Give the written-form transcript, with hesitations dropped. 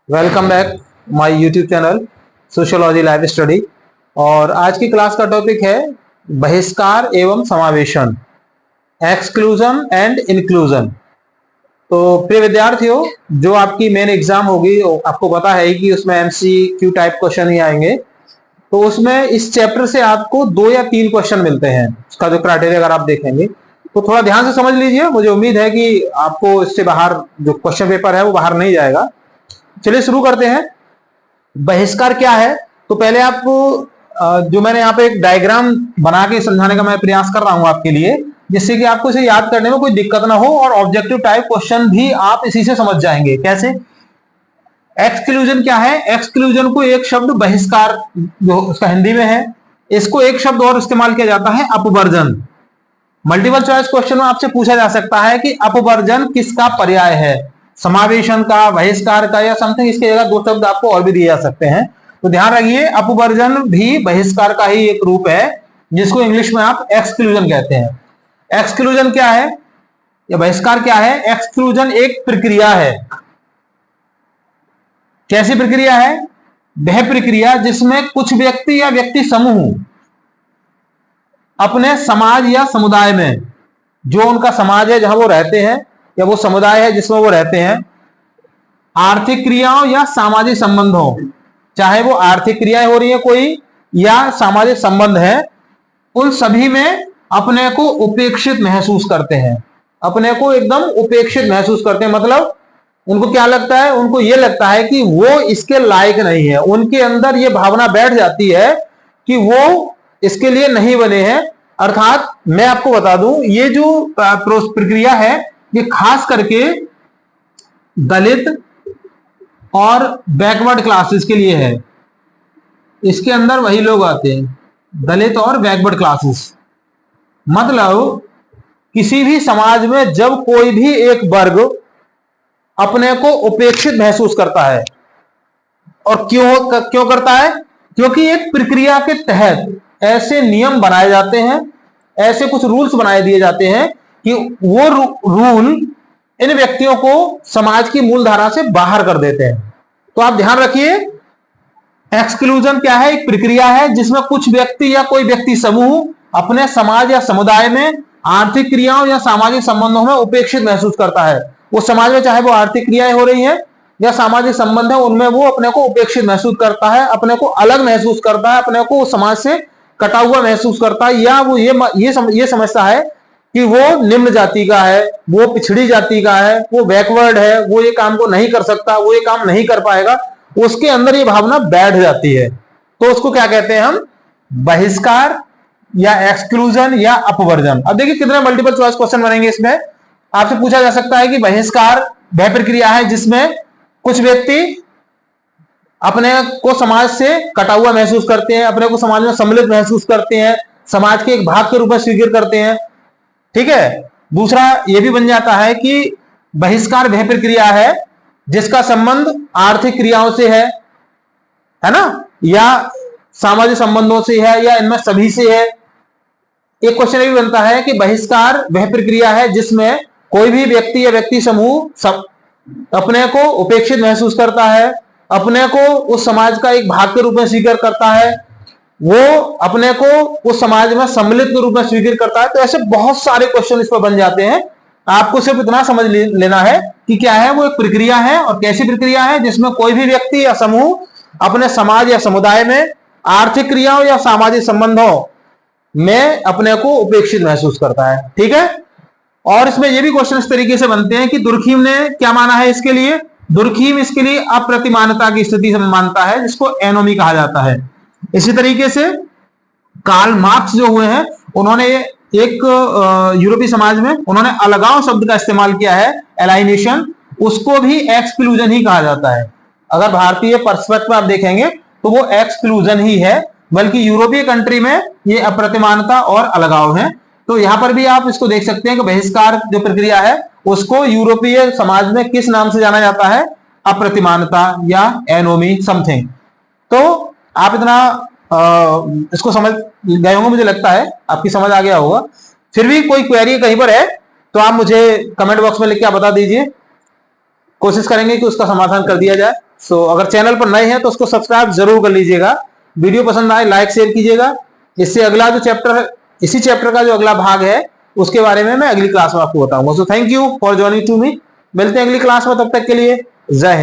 Welcome back my YouTube channel sociology life study. और आज की क्लास का टॉपिक है बहिष्कार एवं समावेशन, एक्सक्लूजन एंड इंक्लूजन। तो प्रिय विद्यार्थियों, जो आपकी मेन एग्जाम होगी आपको पता है कि उसमें एमसीक्यू टाइप क्वेश्चन ही आएंगे। तो उसमें इस चैप्टर से आपको 2 या 3 क्वेश्चन मिलते हैं। उसका जो क्राइटेरिया अगर आप देखेंगे तो थोड़ा ध्यान से समझ लीजिए। मुझे उम्मीद है कि आपको इससे बाहर जो क्वेश्चन पेपर है वो बाहर नहीं जाएगा। चलिए शुरू करते हैं। बहिष्कार क्या है? तो पहले आपको जो मैंने यहाँ पे एक डायग्राम बना के समझाने का मैं प्रयास कर रहा हूं आपके लिए, जिससे कि आपको इसे याद करने में कोई दिक्कत ना हो और ऑब्जेक्टिव टाइप क्वेश्चन भी आप इसी से समझ जाएंगे। कैसे? एक्सक्लूजन क्या है? एक्सक्लूजन को एक शब्द बहिष्कार जो उसका हिंदी में है, इसको एक शब्द और इस्तेमाल किया जाता है अपवर्जन। मल्टीपल चॉइस क्वेश्चन में आपसे पूछा जा सकता है कि अपवर्जन किसका पर्याय है, समावेशन का, बहिष्कार का या समथिंग। इसकी जगह 2 शब्द आपको और भी दिए जा सकते हैं। तो ध्यान रखिए, अपवर्जन भी बहिष्कार का ही एक रूप है, जिसको इंग्लिश में आप एक्सक्लूजन कहते हैं। एक्सक्लूजन क्या है या बहिष्कार क्या है? एक्सक्लूजन एक प्रक्रिया है। कैसी प्रक्रिया है? वह प्रक्रिया जिसमें कुछ व्यक्ति या व्यक्ति समूह अपने समाज या समुदाय में, जो उनका समाज है जहां वो रहते हैं या वो समुदाय है जिसमें वो रहते हैं, आर्थिक क्रियाओं या सामाजिक संबंधों, चाहे वो आर्थिक क्रियाएं हो रही है कोई या सामाजिक संबंध है, उन सभी में अपने को उपेक्षित महसूस करते हैं। अपने को एकदम उपेक्षित महसूस करते हैं। मतलब उनको क्या लगता है? उनको ये लगता है कि वो इसके लायक नहीं है। उनके अंदर ये भावना बैठ जाती है कि वो इसके लिए नहीं बने हैं। अर्थात मैं आपको बता दूं, ये जो प्रक्रिया है ये खास करके दलित और बैकवर्ड क्लासेस के लिए है। इसके अंदर वही लोग आते हैं, दलित और बैकवर्ड क्लासेस। मतलब किसी भी समाज में जब कोई भी एक वर्ग अपने को उपेक्षित महसूस करता है, और क्यों करता है? क्योंकि एक प्रक्रिया के तहत ऐसे नियम बनाए जाते हैं, ऐसे कुछ रूल्स बनाए दिए जाते हैं कि वो रूल इन व्यक्तियों को समाज की मूलधारा से बाहर कर देते हैं। तो आप ध्यान रखिए, एक्सक्लूजन क्या है? एक प्रक्रिया है जिसमें कुछ व्यक्ति या कोई व्यक्ति समूह अपने समाज या समुदाय में आर्थिक क्रियाओं या सामाजिक संबंधों में उपेक्षित महसूस करता है। वो समाज में चाहे वो आर्थिक क्रियाएं हो रही हैं या सामाजिक संबंध है, उनमें वो अपने को उपेक्षित महसूस करता है, अपने को अलग महसूस करता है, अपने को समाज से कटा हुआ महसूस करता है, या वो ये समझता है कि वो निम्न जाति का है, वो पिछड़ी जाति का है, वो बैकवर्ड है, वो ये काम को नहीं कर सकता, वो ये काम नहीं कर पाएगा। उसके अंदर ये भावना बैठ जाती है। तो उसको क्या कहते हैं हम? बहिष्कार या एक्सक्लूजन या अपवर्जन। अब देखिए कितने मल्टीपल चॉइस क्वेश्चन बनेंगे इसमें। आपसे पूछा जा सकता है कि बहिष्कार वह प्रक्रिया है जिसमें कुछ व्यक्ति अपने को समाज से कटा हुआ महसूस करते हैं, अपने को समाज में सम्मिलित महसूस करते हैं, समाज के एक भाग के रूप में स्वीकार करते हैं। ठीक है। दूसरा यह भी बन जाता है कि बहिष्कार वह प्रक्रिया है जिसका संबंध आर्थिक क्रियाओं से है ना, या सामाजिक संबंधों से है, या इनमें सभी से है। एक क्वेश्चन ये भी बनता है कि बहिष्कार वह प्रक्रिया है जिसमें कोई भी व्यक्ति या व्यक्ति समूह अपने को उपेक्षित महसूस करता है, अपने को उस समाज का एक भाग के रूप में स्वीकार करता है, वो अपने को उस समाज में सम्मिलित के रूप में स्वीकार करता है। तो ऐसे बहुत सारे क्वेश्चन इस पर बन जाते हैं। आपको सिर्फ इतना समझ लेना है कि क्या है, वो एक प्रक्रिया है। और कैसी प्रक्रिया है? जिसमें कोई भी व्यक्ति या समूह अपने समाज या समुदाय में आर्थिक क्रियाओं या सामाजिक संबंधों में अपने को उपेक्षित महसूस करता है। ठीक है। और इसमें यह भी क्वेश्चन इस तरीके से बनते हैं कि दुर्खीम ने क्या माना है इसके लिए? दुर्खीम इसके लिए अप्रतिमानता की स्थिति से मानता है, जिसको एनोमी कहा जाता है। इसी तरीके से कार्ल मार्क्स जो हुए हैं, उन्होंने एक यूरोपीय समाज में उन्होंने अलगाव शब्द का इस्तेमाल किया है, एलाइनेशन। उसको भी एक्सक्लूजन ही कहा जाता है। अगर भारतीय पर्सपेक्टिव में आप देखेंगे तो वो एक्सक्लूजन ही है, बल्कि यूरोपीय कंट्री में ये अप्रतिमानता और अलगाव है। तो यहां पर भी आप इसको देख सकते हैं कि बहिष्कार जो प्रक्रिया है उसको यूरोपीय समाज में किस नाम से जाना जाता है? अप्रतिमानता या एनोमी समथिंग। तो आप इतना इसको समझ गए होंगे, मुझे लगता है आपकी समझ आ गया होगा। फिर भी कोई क्वेरी कहीं पर है तो आप मुझे कमेंट बॉक्स में लिख के आप बता दीजिए, कोशिश करेंगे कि उसका समाधान कर दिया जाए। सो अगर चैनल पर नए हैं तो उसको सब्सक्राइब जरूर कर लीजिएगा। वीडियो पसंद आए लाइक शेयर कीजिएगा। इससे अगला जो चैप्टर है, इसी चैप्टर का जो अगला भाग है उसके बारे में मैं अगली क्लास में आपको बताऊंगा। So thank you for joining to me. मिलते हैं अगली क्लास में, तब तक के लिए जय हिंद।